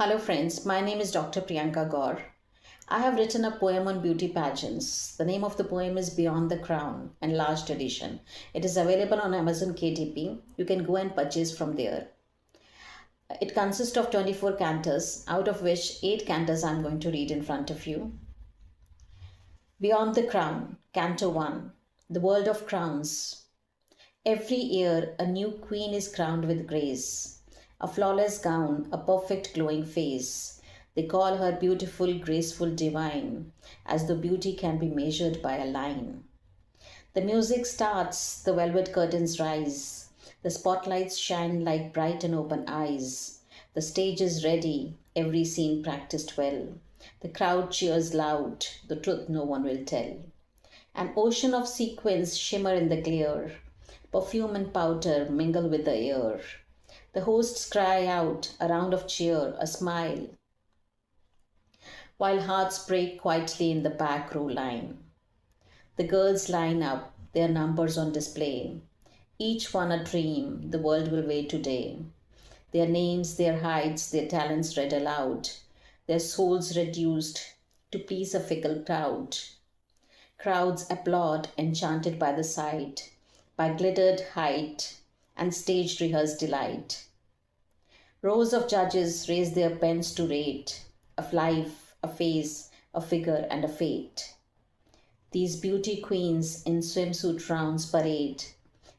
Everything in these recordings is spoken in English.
Hello friends, my name is Dr. Priyanka Gaur. I have written a poem on beauty pageants. The name of the poem is Beyond the Crown, enlarged edition. It is available on Amazon KDP. You can go and purchase from there. It consists of 24 cantos, out of which 8 cantos I am going to read in front of you. Beyond the Crown, Canto 1, The World of Crowns. Every year a new queen is crowned with grace, a flawless gown, a perfect glowing face. They call her beautiful, graceful, divine, as though beauty can be measured by a line. The music starts, the velvet curtains rise, the spotlights shine like bright and open eyes. The stage is ready, every scene practiced well. The crowd cheers loud, the truth no one will tell. An ocean of sequins shimmer in the glare. Perfume and powder mingle with the air. The hosts cry out, a round of cheer, a smile, while hearts break quietly in the back row line. The girls line up, their numbers on display. Each one a dream, the world will wait today. Their names, their heights, their talents read aloud. Their souls reduced to please a fickle crowd. Crowds applaud, enchanted by the sight, by glittered height and stage rehearsed delight. Rows of judges raise their pens to rate a life, a face, a figure, and a fate. These beauty queens in swimsuit rounds parade,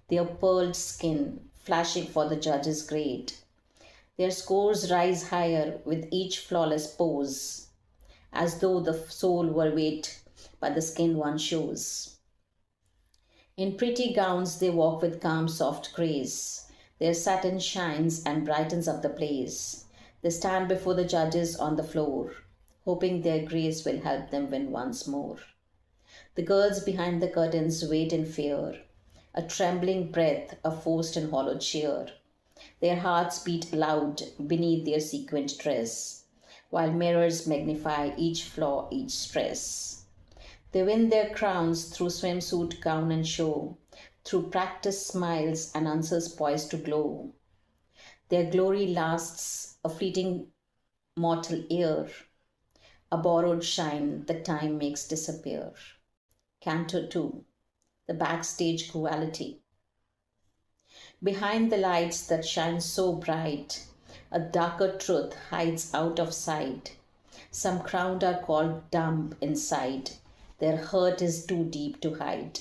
their pearled skin flashing for the judges' grade. Their scores rise higher with each flawless pose, as though the soul were weighed by the skin one shows. In pretty gowns they walk with calm, soft grace. Their satin shines and brightens up the place. They stand before the judges on the floor, hoping their grace will help them win once more. The girls behind the curtains wait in fear, a trembling breath, a forced and hollow cheer. Their hearts beat loud beneath their sequined dress, while mirrors magnify each flaw, each stress. They win their crowns through swimsuit, gown, and show, through practiced smiles and answers poised to glow. Their glory lasts a fleeting mortal year, a borrowed shine that time makes disappear. Canto 2, The Backstage Cruelty. Behind the lights that shine so bright, a darker truth hides out of sight. Some crowned are called dumb inside. Their hurt is too deep to hide.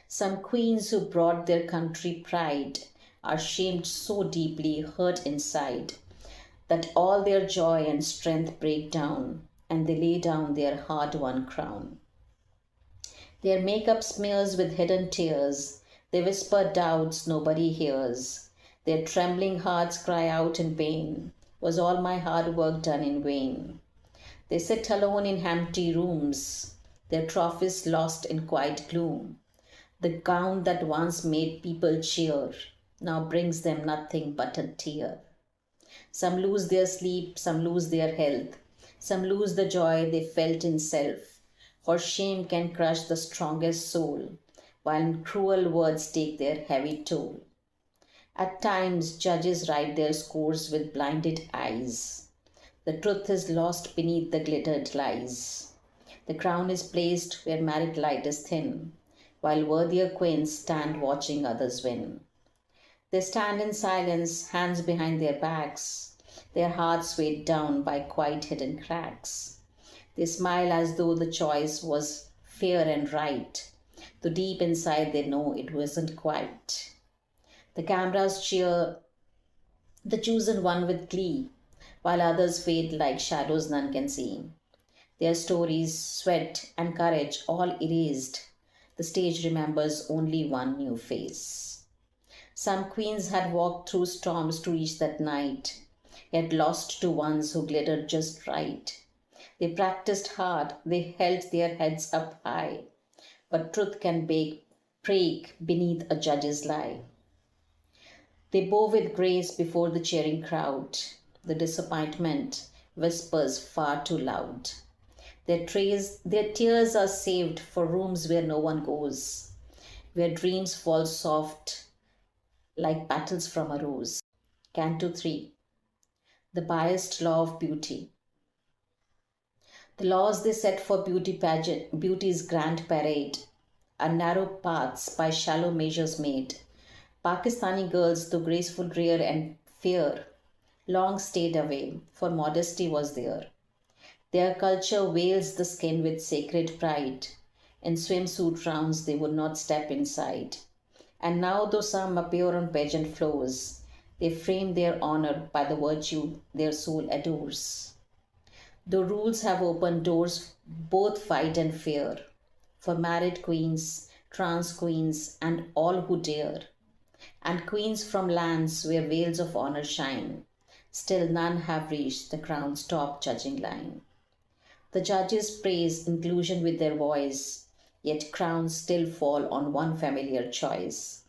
Some queens who brought their country pride are shamed so deeply, hurt inside, that all their joy and strength break down, and they lay down their hard-won crown. Their makeup smears with hidden tears. They whisper doubts nobody hears. Their trembling hearts cry out in pain. Was all my hard work done in vain? They sit alone in empty rooms, their trophies lost in quiet gloom. The gown that once made people cheer now brings them nothing but a tear. Some lose their sleep, some lose their health, some lose the joy they felt in self. For shame can crush the strongest soul, while cruel words take their heavy toll. At times, judges write their scores with blinded eyes. The truth is lost beneath the glittered lies. The crown is placed where merit light is thin, while worthier queens stand watching others win. They stand in silence, hands behind their backs, their hearts weighed down by quite hidden cracks. They smile as though the choice was fair and right, though deep inside they know it wasn't quite. The cameras cheer the chosen one with glee, while others fade like shadows none can see. Their stories, sweat, and courage all erased, the stage remembers only one new face. Some queens had walked through storms to reach that night, yet lost to ones who glittered just right. They practiced hard, they held their heads up high, but truth can break beneath a judge's lie. They bow with grace before the cheering crowd. The disappointment whispers far too loud. Their tears are saved for rooms where no one goes, where dreams fall soft like petals from a rose. Canto 3, The biased law of beauty. The laws they set for beauty pageant, beauty's grand parade are narrow paths by shallow measures made. Pakistani girls, though graceful, rare, and fair, long stayed away, for modesty was there. Their culture veils the skin with sacred pride. In swimsuit rounds they would not step inside. And now, though some appear on pageant floors, they frame their honor by the virtue their soul adores. The rules have opened doors both wide and fair for married queens, trans queens, and all who dare, and queens from lands where veils of honor shine. Still, none have reached the crown's top judging line. The judges praise inclusion with their voice, yet crowns still fall on one familiar choice.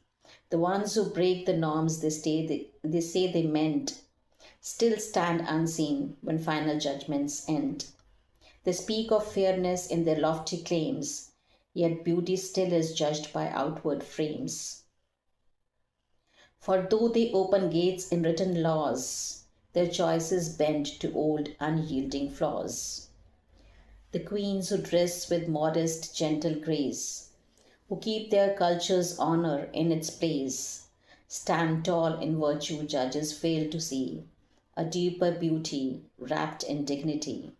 The ones who break the norms they say they meant still stand unseen when final judgments end. They speak of fairness in their lofty claims, yet beauty still is judged by outward frames. For though they open gates in written laws, their choices bend to old unyielding flaws. The queens who dress with modest, gentle grace, who keep their culture's honor in its place, stand tall in virtue judges fail to see, a deeper beauty wrapped in dignity.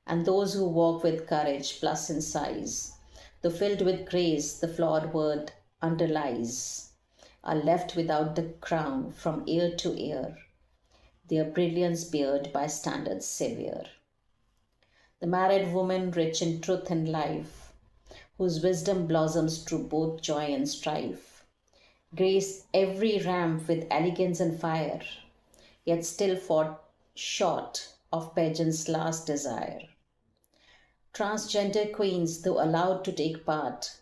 And those who walk with courage plus in size, though filled with grace the flawed word underlies, are left without the crown from ear to ear, their brilliance bared by standards severe. The married woman rich in truth and life, whose wisdom blossoms through both joy and strife, grace every ramp with elegance and fire, yet still fought short of pageant's last desire. Transgender queens, though allowed to take part,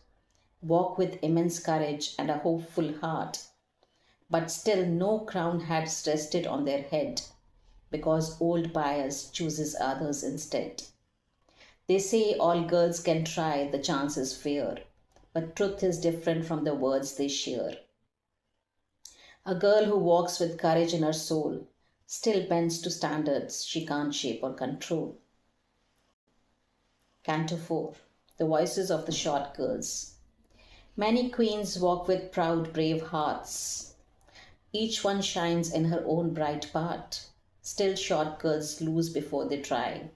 walk with immense courage and a hopeful heart, but still no crown has rested on their head, because old bias chooses others instead. They say all girls can try, the chance is fair, but truth is different from the words they share. A girl who walks with courage in her soul still bends to standards she can't shape or control. Canto 4. The Voices of the Short Girls. Many queens walk with proud, brave hearts. Each one shines in her own bright part. Still short girls lose before they try.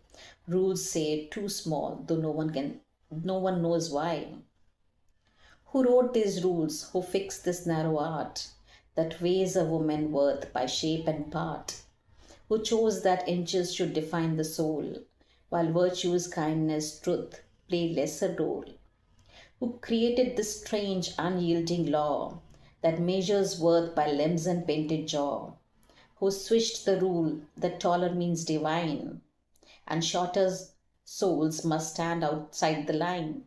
Rules say too small, though no one knows why. Who wrote these rules? Who fixed this narrow art that weighs a woman's worth by shape and part? Who chose that inches should define the soul, while virtues, kindness, truth play lesser role? Who created this strange, unyielding law that measures worth by limbs and painted jaw? Who switched the rule that taller means divine, and shorter souls must stand outside the line?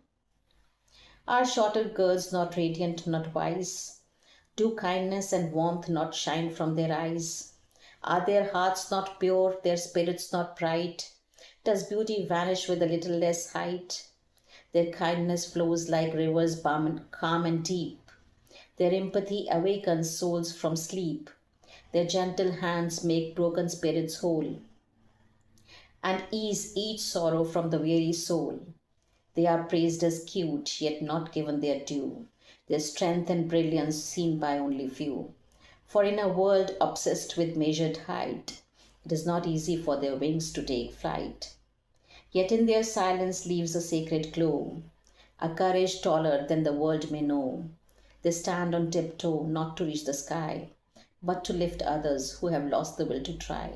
Are shorter girls not radiant, not wise? Do kindness and warmth not shine from their eyes? Are their hearts not pure, their spirits not bright? Does beauty vanish with a little less height? Their kindness flows like rivers calm and deep. Their empathy awakens souls from sleep. Their gentle hands make broken spirits whole and ease each sorrow from the weary soul. They are praised as cute, yet not given their due, their strength and brilliance seen by only few. For in a world obsessed with measured height, it is not easy for their wings to take flight. Yet in their silence leaves a sacred glow, a courage taller than the world may know. They stand on tiptoe, not to reach the sky, but to lift others who have lost the will to try.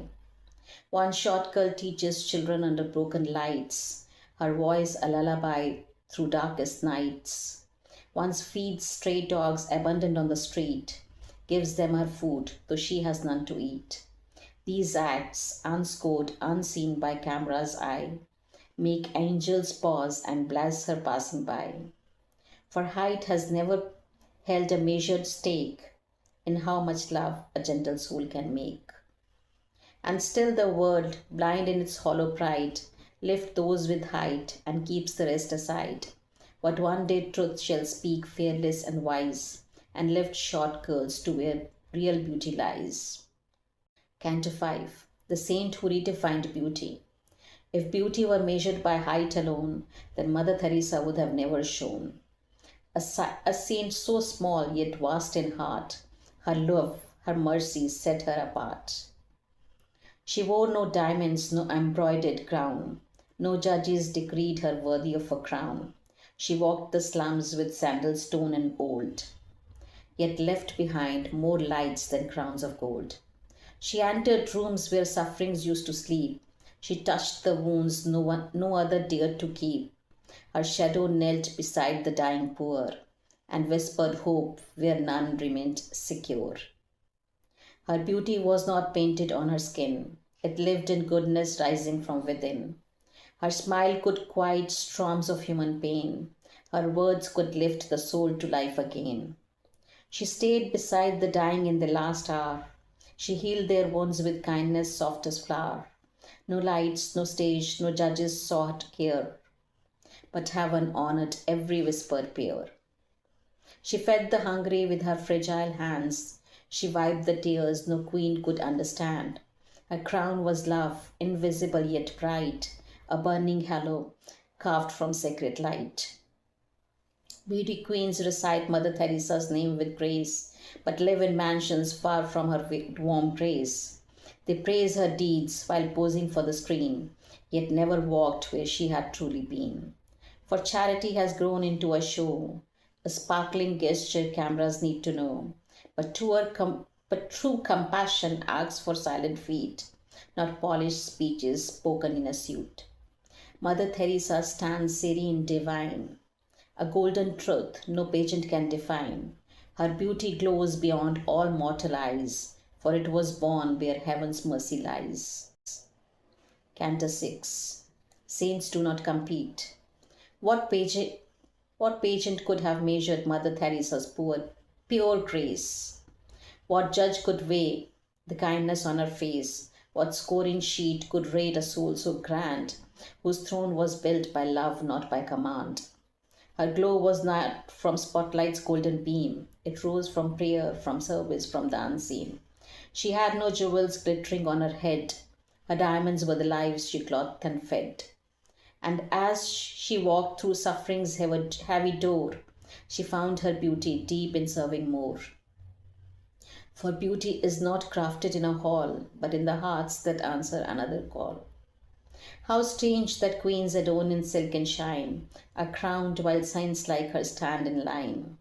One short girl teaches children under broken lights, her voice a lullaby through darkest nights. One feeds stray dogs abandoned on the street, gives them her food, though she has none to eat. These acts, unscored, unseen by camera's eye, make angels pause and bless her passing by. For height has never held a measured stake in how much love a gentle soul can make. And still the world, blind in its hollow pride, lifts those with height and keeps the rest aside. But one day truth shall speak fearless and wise, and lift short girls to where real beauty lies. Canto 5. the saint who redefined beauty. If beauty were measured by height alone, then Mother Teresa would have never shone. A saint so small yet vast in heart, her love, her mercy set her apart. She wore no diamonds, no embroidered crown. No judges decreed her worthy of a crown. She walked the slums with sandals stone and old, yet left behind more lights than crowns of gold. She entered rooms where sufferings used to sleep. She touched the wounds no other dared to keep. Her shadow knelt beside the dying poor and whispered hope where none remained secure. Her beauty was not painted on her skin. It lived in goodness rising from within. Her smile could quiet storms of human pain. Her words could lift the soul to life again. She stayed beside the dying in the last hour. She healed their wounds with kindness soft as flower. No lights, no stage, no judges sought care, but heaven honored every whispered prayer. She fed the hungry with her fragile hands. She wiped the tears no queen could understand. Her crown was love, invisible yet bright, a burning halo carved from sacred light. Beauty queens recite Mother Teresa's name with grace, but live in mansions far from her warm grace. They praise her deeds while posing for the screen, yet never walked where she had truly been. For charity has grown into a show, a sparkling gesture cameras need to know. But true compassion asks for silent feet, not polished speeches spoken in a suit. Mother Teresa stands serene, divine, a golden truth no pageant can define. Her beauty glows beyond all mortal eyes, for it was born where heaven's mercy lies. Canto 6. Saints do not compete. What pageant could have measured Mother Teresa's pure grace? What judge could weigh the kindness on her face? What scoring sheet could rate a soul so grand, whose throne was built by love, not by command? Her glow was not from spotlight's golden beam. It rose from prayer, from service, from the unseen. She had no jewels glittering on her head. Her diamonds were the lives she clothed and fed. And as she walked through suffering's heavy door, she found her beauty deep in serving more. For beauty is not crafted in a hall, but in the hearts that answer another call. How strange that queens adorned in silk and shine are crowned while saints like her stand in line,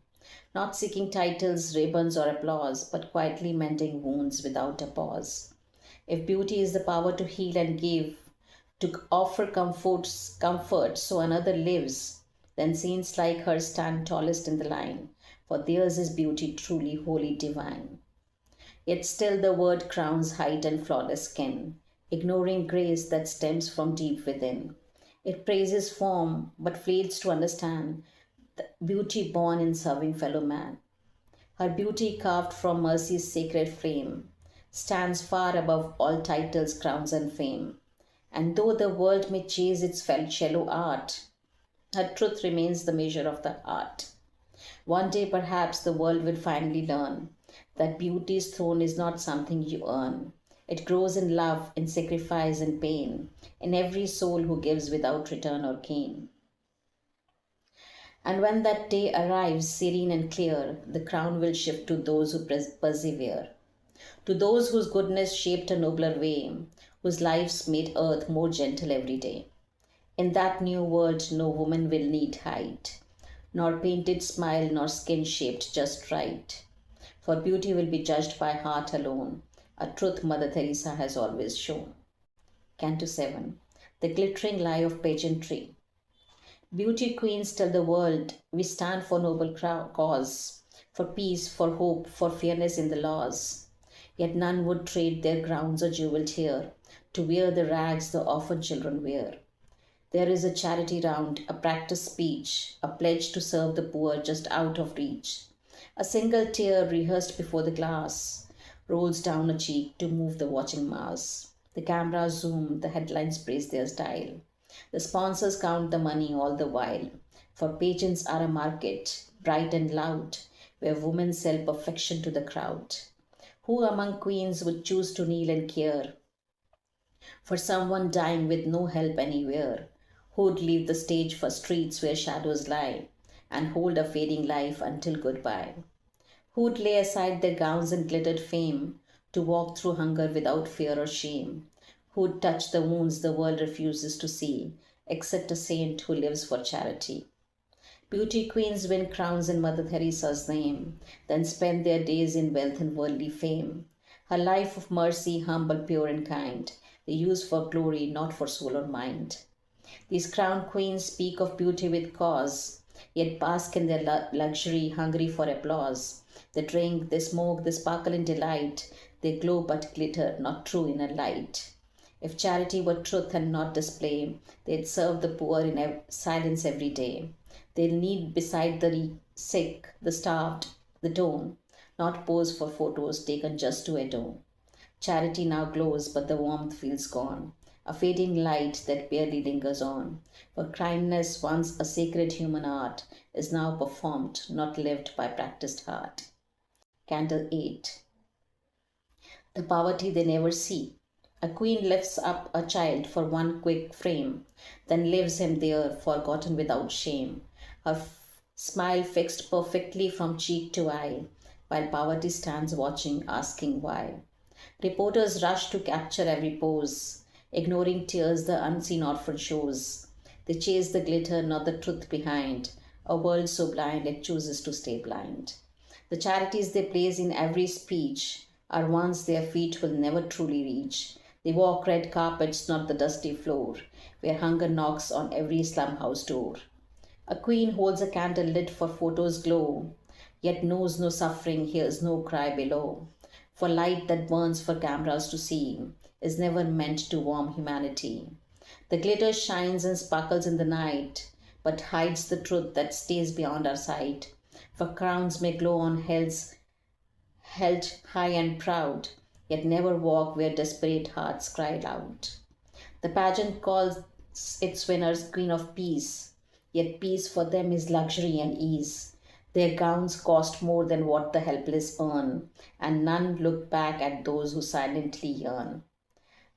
not seeking titles, ribbons, or applause, but quietly mending wounds without a pause. If beauty is the power to heal and give, to offer comfort so another lives, then saints like her stand tallest in the line, for theirs is beauty truly wholly divine. Yet still the word crowns height and flawless skin, ignoring grace that stems from deep within. It praises form, but fails to understand the beauty born in serving fellow man. Her beauty carved from mercy's sacred flame stands far above all titles, crowns, and fame. And though the world may chase its shallow art, her truth remains the measure of the heart. One day perhaps the world will finally learn that beauty's throne is not something you earn. It grows in love, in sacrifice, in pain, in every soul who gives without return or gain. And when that day arrives serene and clear, the crown will shift to those who persevere, to those whose goodness shaped a nobler way, whose lives made earth more gentle every day. In that new world, no woman will need height, nor painted smile, nor skin shaped just right. For beauty will be judged by heart alone, a truth Mother Teresa has always shown. Canto 7. The glittering lie of pageantry. Beauty queens tell the world we stand for noble cause, for peace, for hope, for fairness in the laws. Yet none would trade their crowns or jeweled hair to wear the rags the orphan children wear. There is a charity round, a practice speech, a pledge to serve the poor just out of reach. A single tear rehearsed before the glass rolls down a cheek to move the watching mass. The cameras zoom, the headlines praise their style. The sponsors count the money all the while. For pageants are a market, bright and loud, where women sell perfection to the crowd. Who among queens would choose to kneel and care For someone dying with no help anywhere, who'd leave the stage for streets where shadows lie and hold a fading life until goodbye? Who'd lay aside their gowns and glittered fame to walk through hunger without fear or shame? Who'd touch the wounds the world refuses to see, except a saint who lives for charity? Beauty queens win crowns in Mother Teresa's name, then spend their days in wealth and worldly fame. Her life of mercy, humble, pure, and kind, they use for glory, not for soul or mind. These crowned queens speak of beauty with cause, yet bask in their luxury, hungry for applause. They drink, they smoke, they sparkle in delight, they glow but glitter, not true inner light. If charity were truth and not display, they'd serve the poor in silence every day. They'll kneel beside the sick, the starved, the torn, not pose for photos taken just to adorn. Charity now glows, but the warmth feels gone, a fading light that barely lingers on. For kindness, once a sacred human art, is now performed, not lived by practiced heart. Candle 8. The poverty they never see. A queen lifts up a child for one quick frame, then leaves him there, forgotten without shame. Her smile fixed perfectly from cheek to eye, while poverty stands watching, asking why. Reporters rush to capture every pose, ignoring tears the unseen orphan shows. They chase the glitter, not the truth behind, a world so blind it chooses to stay blind. The charities they place in every speech are ones their feet will never truly reach. They walk red carpets, not the dusty floor, where hunger knocks on every slum house door. A queen holds a candle lit for photos glow, yet knows no suffering, hears no cry below. For light that burns for cameras to see is never meant to warm humanity. The glitter shines and sparkles in the night, but hides the truth that stays beyond our sight. For crowns may glow on heads held high and proud, yet never walk where desperate hearts cry loud. The pageant calls its winners Queen of Peace, yet peace for them is luxury and ease. Their gowns cost more than what the helpless earn, and none look back at those who silently yearn.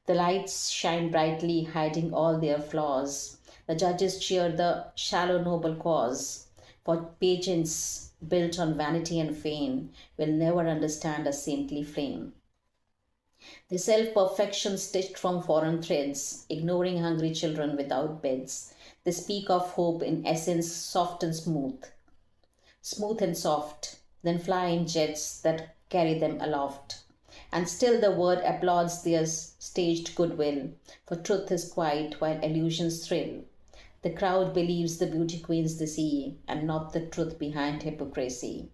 The lights shine brightly, hiding all their flaws. The judges cheer the shallow noble cause. For pageants built on vanity and fame will never understand a saintly flame. They sell perfection stitched from foreign threads, ignoring hungry children without beds. They speak of hope in essence soft and smooth and soft, then fly in jets that carry them aloft. And still the world applauds their staged goodwill, for truth is quiet while illusions thrill. The crowd believes the beauty queens they see, and not the truth behind hypocrisy.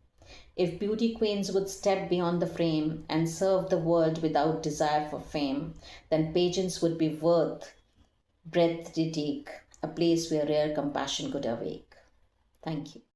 If beauty queens would step beyond the frame and serve the world without desire for fame, then pageants would be worth breath they take, a place where rare compassion could awake. Thank you.